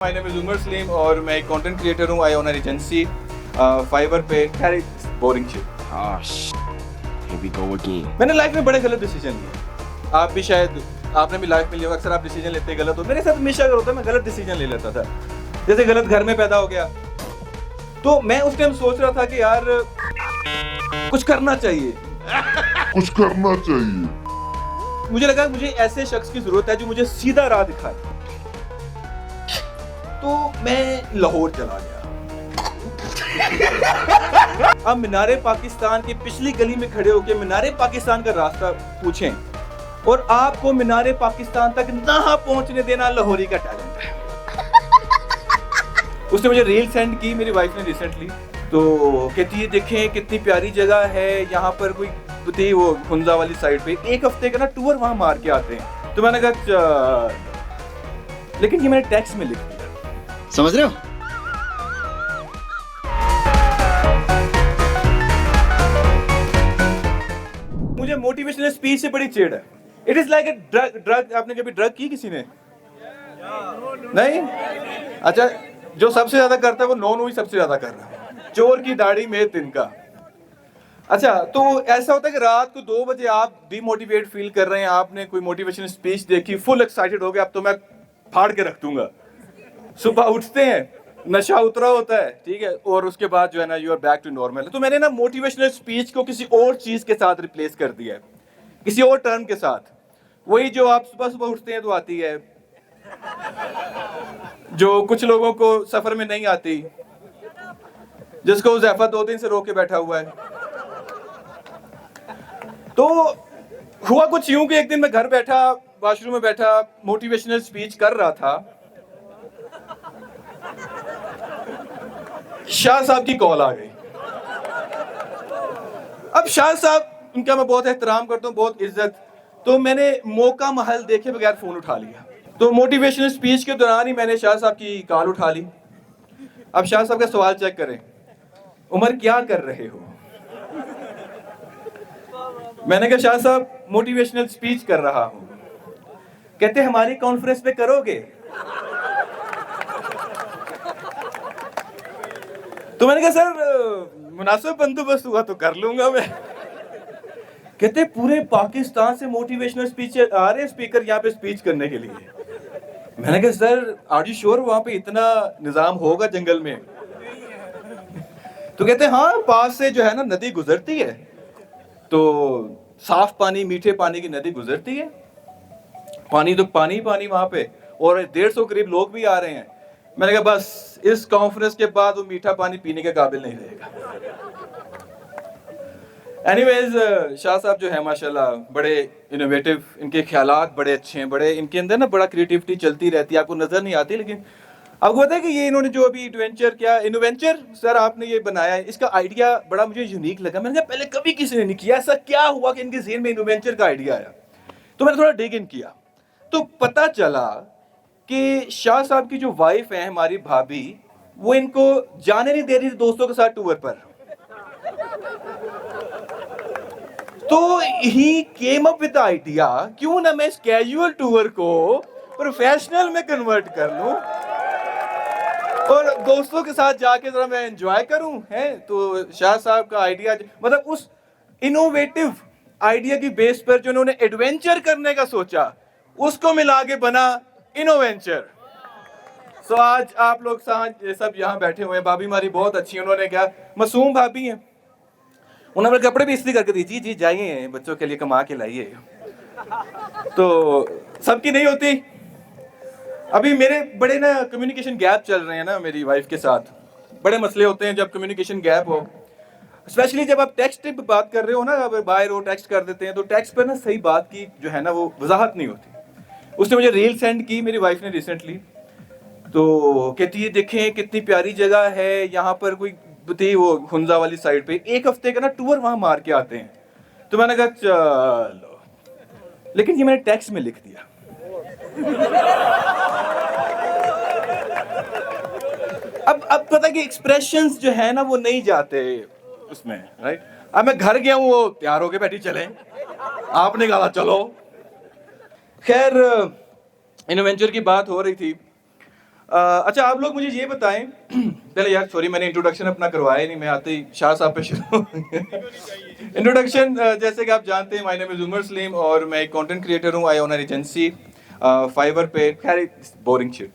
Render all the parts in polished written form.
My name is Umar Salim और मैं एक कंटेंट क्रिएटर हूँ। I own an agency Fiverr पे। खैर boring shit. Here we go again. मैंने लाइफ में बड़े गलत डिसीजन लिए। आप भी शायद आपने भी लाइफ में लिया होगा। अक्सर आप डिसीजन लेते गलत हो। मेरे साथ हमेशा अगर होता है मैं गलत डिसीजन ले लेता था। जैसे गलत घर में पैदा हो गया तो मैं उस टाइम सोच रहा था कि यार कुछ करना चाहिए। मुझे लगा मुझे ऐसे शख्स की जरूरत है जो मुझे सीधा राह दिखाए। तो मैं लाहौर चला गया। अब मीनारे पाकिस्तान की पिछली गली में खड़े होकर मीनारे पाकिस्तान का रास्ता पूछें और आपको मीनारे पाकिस्तान तक ना पहुंचने देना लाहौरी का टैलेंट है। उसने मुझे रील सेंड की मेरी वाइफ ने रिसेंटली। तो कहती है देखें कितनी प्यारी जगह है यहाँ पर। कोई थी वो हुंजा वाली साइड पे। एक हफ्ते का ना टूर वहां मार के आते हैं। तो मैंने कहा लेकिन ये मैंने टेक्स्ट में लिख दिया। समझ रहे हो? मुझे मोटिवेशनल स्पीच से बड़ी चिढ़ है। It is like a drug. आपने कभी ड्रग की किसी ने? नहीं? अच्छा, जो सबसे ज्यादा करता है वो नॉन ही सबसे ज्यादा कर रहा है। चोर की दाढ़ी में तिनका। अच्छा, तो ऐसा होता है कि रात को 2 बजे आप डिमोटिवेट फील कर रहे हैं। आपने कोई मोटिवेशनल स्पीच देखी, फुल एक्साइटेड हो गए, अब तो मैं फाड़ के रख दूंगा। सुबह उठते हैं, नशा उतरा होता है, ठीक है, और उसके बाद जो है ना you are back to normal. तो मैंने ना मोटिवेशनल स्पीच को किसी और चीज के साथ रिप्लेस कर दिया है, किसी और टर्म के साथ। वही जो आप सुबह सुबह उठते हैं तो आती है, जो कुछ लोगों को सफर में नहीं आती, जिसको ज़ैफा 2 दिन से रोक के बैठा हुआ है। तो हुआ कुछ यूं कि एक दिन मैं घर बैठा, वॉशरूम में बैठा, मोटिवेशनल स्पीच कर रहा था। शाह साहब की कॉल आ गई। अब शाह साहब, उनका मैं बहुत एहतराम करता हूँ, बहुत इज्जत। तो मैंने मौका महल देखे बगैर फोन उठा लिया। तो मोटिवेशनल स्पीच के दौरान ही मैंने शाह साहब की कॉल उठा ली। अब शाह साहब का सवाल चेक करें, उमर क्या कर रहे हो? मैंने कहा शाह साहब मोटिवेशनल स्पीच कर रहा हूं। कहते हमारी कॉन्फ्रेंस पे करोगे? तो मैंने कहा सर मुनासिब बंदोबस्त हुआ तो कर लूंगा मैं। कहते पूरे पाकिस्तान से मोटिवेशनल स्पीच आ रहे हैं स्पीकर यहाँ पे स्पीच करने के लिए। मैंने कहा सर आर यू श्योर वहां पे इतना निजाम होगा जंगल में? तो कहते हाँ, पास से जो है ना नदी गुजरती है, तो साफ पानी मीठे पानी की नदी गुजरती है। पानी तो पानी वहां पे, और 150 करीब लोग भी आ रहे हैं। मैंने कहा बस इस कॉन्फ्रेंस के बाद वो मीठा पानी पीने के काबिल नहीं रहेगा। एनीवेज, शाह साहब जो है माशाल्लाह बड़े इनोवेटिव, इनके ख्यालात बड़े अच्छे हैं, बड़े इनके अंदर ना बड़ा क्रिएटिविटी चलती रहती है, आपको नजर नहीं आती। लेकिन आपको पता है कि ये इन्होंने जो अभी इनोवेंचर सर आपने ये बनाया है, इसका आइडिया बड़ा मुझे यूनिक लगा। मैंने कहा पहले कभी किसी ने नहीं किया। ऐसा क्या हुआ कि इनके ज़हन में इनोवेंचर का आइडिया आया? तो मैंने थोड़ा डिग इन किया तो पता चला कि शाह साहब की जो वाइफ है, हमारी भाभी, वो इनको जाने नहीं दे रही थी दोस्तों के साथ टूर पर। तो ही केम अप विद आइडिया, क्यों ना मैं इस कैजुअल टूर को प्रोफेशनल में कन्वर्ट कर लूं और दोस्तों के साथ जाके जरा मैं एंजॉय करूं, है। तो शाह साहब का आइडिया, मतलब उस इनोवेटिव आइडिया की बेस पर जो उन्होंने एडवेंचर करने का सोचा, उसको मिला के बना इनोवेंचर। सो आज आप लोग सब यहाँ बैठे हुए हैं। भाभी हमारी बहुत अच्छी है। उन्होंने क्या, मासूम भाभी हैं, उन्होंने कपड़े भी इस्त्री करके दी। जी जी जाइए बच्चों के लिए कमा के लाइए। तो सबकी नहीं होती। अभी मेरे बड़े ना कम्युनिकेशन गैप चल रहे हैं ना मेरी वाइफ के साथ। बड़े मसले होते हैं जब कम्युनिकेशन गैप हो, स्पेशली जब आप टेक्स्ट पे बात कर रहे हो ना, अगर बाहर हो टेक्स्ट कर देते हैं तो टेक्स्ट पर ना सही बात की जो है ना वो वजाहत नहीं होती। उसने मुझे रील सेंड की मेरी वाइफ ने रिसेंटली। तो कहती है देखें कितनी प्यारी जगह है यहाँ पर। कोई थी वो हुंजा वाली साइड पे। एक हफ्ते का ना टूर वहां मार के आते हैं। तो मैंने कहा चलो, लेकिन ये मैंने टेक्स्ट में लिख दिया। अब पता कि एक्सप्रेशंस जो है ना वो नहीं जाते उसमें, राइट। अब मैं घर गया हूँ, वो तैयार होके बैठी, चले आपने कहा चलो। खैर इनोवेंचर की बात हो रही थी। अच्छा आप लोग मुझे ये बताएं पहले यार सॉरी मैंने इंट्रोडक्शन अपना करवाया नहीं, मैं आते ही शाह साहब पे शुरू इंट्रोडक्शन जैसे कि आप जानते हैं my name is Umar Salim और मैं एक कंटेंट क्रिएटर हूँ। I own an agency Fiverr पे, खैर बोरिंग शिट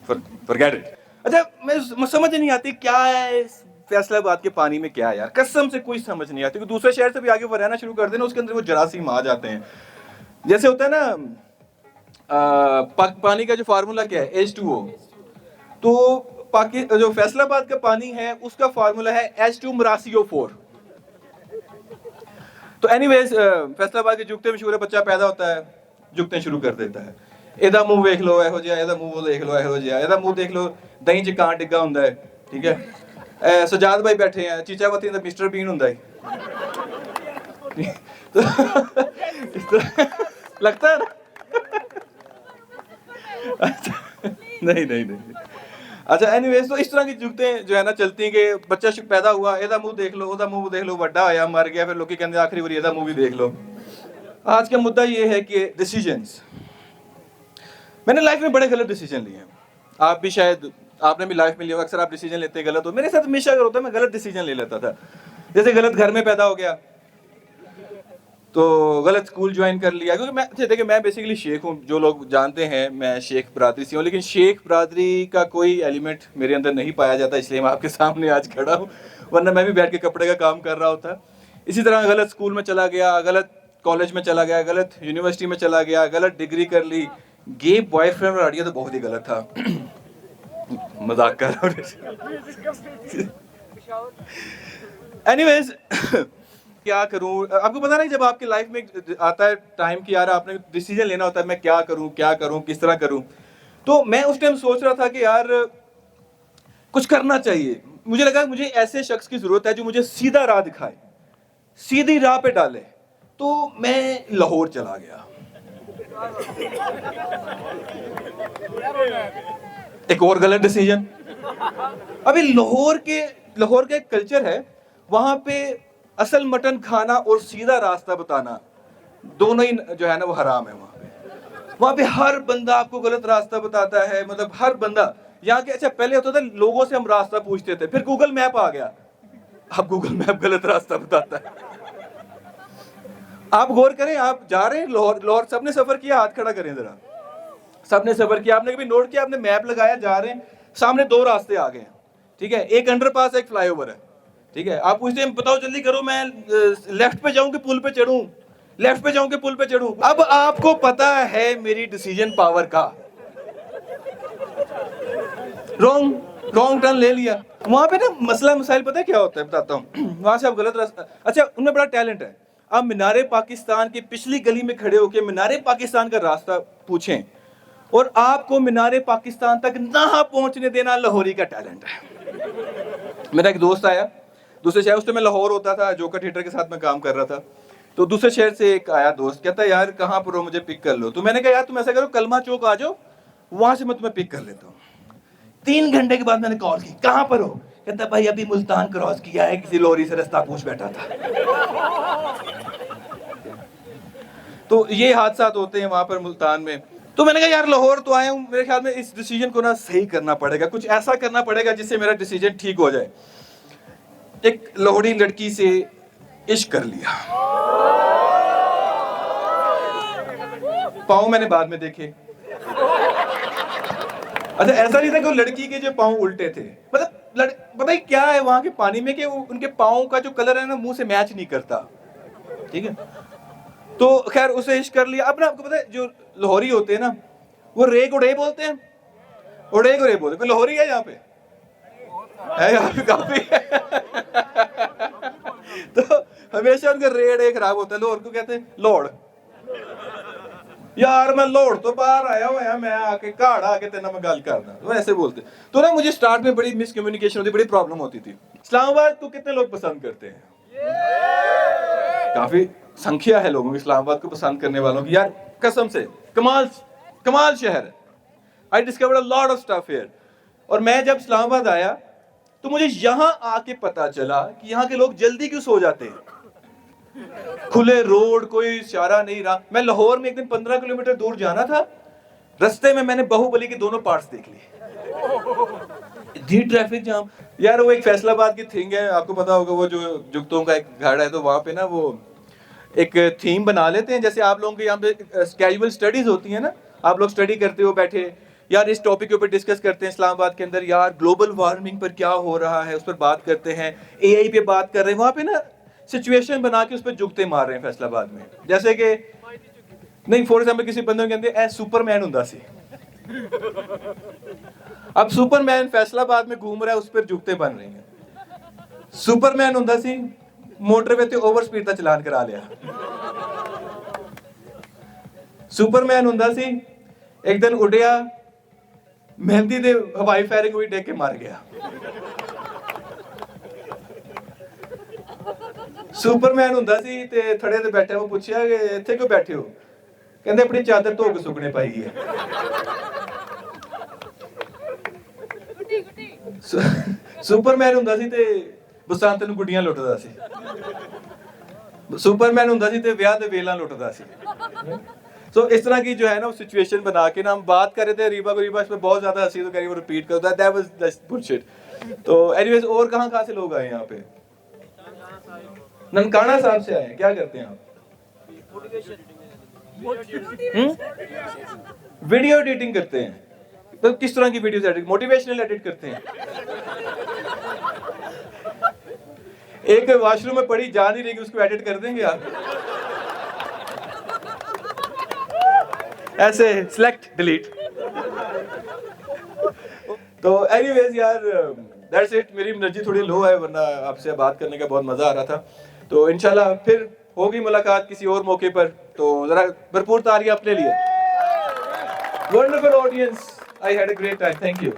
फॉरगेट इट। अच्छा मैं समझ नहीं आती क्या है इस फैसलाबाद के पानी में, क्या है यार, कसम से कोई समझ नहीं आती। दूसरे शहर से भी आगे वो रहना शुरू कर देना, उसके अंदर वो जरासीम आ जाते हैं। जैसे होता है ना पानी का जो फार्मूला क्या है, H2O, तो जो फैसलाबाद का पानी है उसका फार्मूला है H2 तो एनीवेज फैसलाबाद के जुगते मशहूर है, बच्चा पैदा होता है जुगते शुरू कर देता है। एदा मुंह देख लो एहो जिहा, एदा मुंह देख लो एहो जिहा, एदा मुंह देख लो दही च कां डिग्गा हुंदा है, ठीक है। सजाद भाई बैठे हैं, चीचावती दा मिस्टर बीन हुंदा है लगता है ना नहीं नहीं नहीं। अच्छा एनीवेज तो इस तरह की जुगतें जो है ना चलती हैं कि बच्चा पैदा हुआ, एदा मुंह देख लो ओदा मुंह देख लो, बड़ा होया मर गया, फिर लोग कहते आखिरी बार एदा मुंह भी देख लो। आज का मुद्दा ये है कि डिसीजंस, मैंने लाइफ में बड़े गलत डिसीजन लिए हैं। आप भी शायद आपने भी लाइफ में लिया, अक्सर आप डिसीजन लेते गलत हो। मेरे साथ हमेशा अगर होता है मैं गलत डिसीजन ले लेता था। जैसे गलत घर में पैदा हो गया तो गलत स्कूल ज्वाइन कर लिया, क्योंकि मैं देखिए मैं बेसिकली शेख हूँ, जो लोग जानते हैं मैं शेख बरादरी से हूँ, लेकिन शेख बरादरी का कोई एलिमेंट मेरे अंदर नहीं पाया जाता, इसलिए मैं आपके सामने आज खड़ा हूँ, वरना मैं भी बैठ के कपड़े का काम कर रहा होता। इसी तरह गलत स्कूल में चला गया, गलत कॉलेज में चला गया, गलत यूनिवर्सिटी में चला गया, गलत डिग्री कर ली, गे बॉयफ्रेंड और आइडिया तो बहुत ही गलत था मजाक कर रहा हूँ। एनीवेज क्या करूं, आपको पता नहीं जब आपकी लाइफ में आता है टाइम कि यार आपने डिसीजन लेना होता है, मैं क्या करूं किस तरह करूं। तो मैं उस टाइम सोच रहा था कि यार कुछ करना चाहिए। मुझे लगा मुझे ऐसे शख्स की जरूरत है जो मुझे सीधा राह दिखाए, सीधी राह पे डाले। तो मैं लाहौर चला गया। एक और गलत डिसीजन। अभी लाहौर का एक कल्चर है, वहां पे असल मटन खाना और सीधा रास्ता बताना दोनों ही जो है ना वो हराम है। वहां पे हर बंदा आपको गलत रास्ता बताता है, मतलब हर बंदा। यहाँ के अच्छा पहले होता था लोगों से हम रास्ता पूछते थे, फिर गूगल मैप आ गया, अब गूगल मैप गलत रास्ता बताता है। आप गौर करें, आप जा रहे हैं लाहौर, सबने सफर किया, हाथ खड़ा करें जरा, सबने सफर किया, आपने कभी नोट किया, आपने मैप लगाया, जा रहे हैं, सामने दो रास्ते आ गए, ठीक है, एक अंडरपास एक फ्लाईओवर है, ठीक है। आप पूछते हैं बताओ जल्दी करो, मैं लेफ्ट पे जाऊं कि पुल पे चढ़ूं, लेफ्ट पे जाऊं कि पुल पे चढ़ूं। अब आपको पता है मेरी डिसीजन पावर का, रॉन्ग टर्न ले लिया। वहां पे ना मसला मसाइल पता है क्या होता है, बताता हूँ। वहां से आप गलत रास्ता, अच्छा उनमें बड़ा टैलेंट है, आप मीनारे पाकिस्तान की पिछली गली में खड़े होकर मीनारे पाकिस्तान का रास्ता पूछें और आपको मीनारे पाकिस्तान तक ना पहुंचने देना लाहौरी का टैलेंट है। मेरा एक दोस्त आया दूसरे शहर, उस टाइम मैं लाहौर होता था, जोकर थिएटर के साथ मैं काम कर रहा था। तो दूसरे शहर से एक आया दोस्त, कहता है यार कहाँ पर हो, मुझे पिक कर लो। तो मैंने कहा यार तुम ऐसा करो कलमा चौक आ जाओ, वहां से मैं तुम्हें पिक कर लेता हूँ। 3 घंटे के बाद मैंने कॉल की, कहाँ पर हो, कहता भाई अभी मुल्तान क्रॉस किया है, किसी लोरी से रास्ता पूछ बैठा था। तो ये हादसात होते हैं वहां पर मुल्तान में। तो मैंने कहा यार लाहौर तो आया हूँ, मेरे ख्याल में इस डिसीजन को ना सही करना पड़ेगा, कुछ ऐसा करना पड़ेगा जिससे मेरा डिसीजन ठीक हो जाए। एक लाहौरी लड़की से इश्क कर लिया। पाँव मैंने बाद में देखे, अच्छा ऐसा नहीं था कि लड़की के जो पाँव उल्टे थे, मतलब पता ही क्या है वहां के पानी में कि उनके पाँव का जो कलर है ना मुंह से मैच नहीं करता, ठीक है। तो खैर उसे इश्क कर लिया। अपना आपको पता है जो लाहौरी होते हैं ना वो रे को रे बोलते हैं, उड़े को रे बोलते हैं। कोई लाहौरी है यहाँ पे? है यहाँ पे काफी। तो हमेशा उनका रे रे खराब होता है। लाहौर को कहते हैं लौड़, यार मैं लौड़ तो बाहर आया हुआ, मैं आके घाड़ आके तेना मैं गल करना, तो ऐसे बोलते। तो ना मुझे स्टार्ट में बड़ी मिसकम्युनिकेशन होती, बड़ी प्रॉब्लम होती थी। इस्लामाबाद को कितने लोग पसंद करते हैं? काफी संख्या है लोगों की इस्लामाबाद को पसंद करने वालों की। यार कसम से कमाल शहर है। I discovered a lot of stuff here. और मैं जब इस्लामाबाद आया तो मुझे यहाँ आके पता चला कि यहाँ के लोग जल्दी क्यों सो जाते हैं। खुले रोड, कोई इशारा नहीं रहा। मैं लाहौर में एक दिन 15 किलोमीटर दूर जाना था, रास्ते में मैंने बाहुबली के दोनों पार्ट्स देख लिए। दी ट्रैफिक जाम। यार वो एक फैसलाबाद की थिंग है, आपको पता होगा, वो जो जुगतों का एक घर है, तो वहाँ पे ना वो एक थीम बना लेते हैं। जैसे आप लोगों के यहाँ पे कैजुअल स्टडीज होती है ना, आप लोग स्टडी करते हो बैठे, यार इस टॉपिक के ऊपर डिस्कस करते हैं इस्लामाबाद के अंदर, यार ग्लोबल वार्मिंग पर क्या हो रहा है उस पर बात करते हैं, एआई पे बात कर रहे हैं, वहाँ पे ना सिचुएशन बना के उस पर जुगते मार रहे हैं फैसलाबाद में। जैसे कि नहीं, फॉर एग्जाम्पल किसी बंदे के अंदर सुपरमैन हुंदा सी, अब सुपरमैन फैसलाबाद में घूम रहा है, उस पर जुगते बन रही हैं। सुपरमैन हुंदा सी मोटरवे ते ओवर स्पीड का चलान करा लिया। सुपरमैन हुंदा सी एक दिन उड़िया मेहंदी दे हवाई फायरिंग हुई, देख के मर गया। सुपरमैन हुंदा सी ते थड़े ते बैठे, वो पूछया कि इत्थे क्यों बैठे हो, कहंदे अपनी चादर धो के सुकने पाई है। सुपरमैन हुंदा सी ते बसंत नूं गुड्डियां लुटदा सी। सुपरमैन हुंदा सी ते ब्याह दे वेला लुटदा सी। सो इस तरह की जो है ना वो सिचुएशन बना के ना हम बात कर रहे थे, रीबा इस पे बहुत ज्यादा हंसी, तो कह रही वो रिपीट कर दैट वाज जस्ट बुलशिट। तो एनीवेज, और कहां से लोग आए यहाँ पे? ननकाना साहब से आए। क्या करते हैं आप? वीडियो एडिटिंग करते हैं। तो किस तरह की वीडियोस एडिट? मोटिवेशनल एडिट करते हैं। एक वॉशरूम में पड़ी जा नहीं रही, उसको एडिट कर देंगे आप? ऐसे सिलेक्ट डिलीट। तो एनीवेज यार, दैट्स इट। मेरी एनर्जी थोड़ी लो है, वरना आपसे बात करने का बहुत मजा आ रहा था। तो इंशाल्लाह फिर होगी मुलाकात किसी और मौके पर। तो जरा भरपूर तालियां अपने लिए। Wonderful audience, I had a great time, thank you.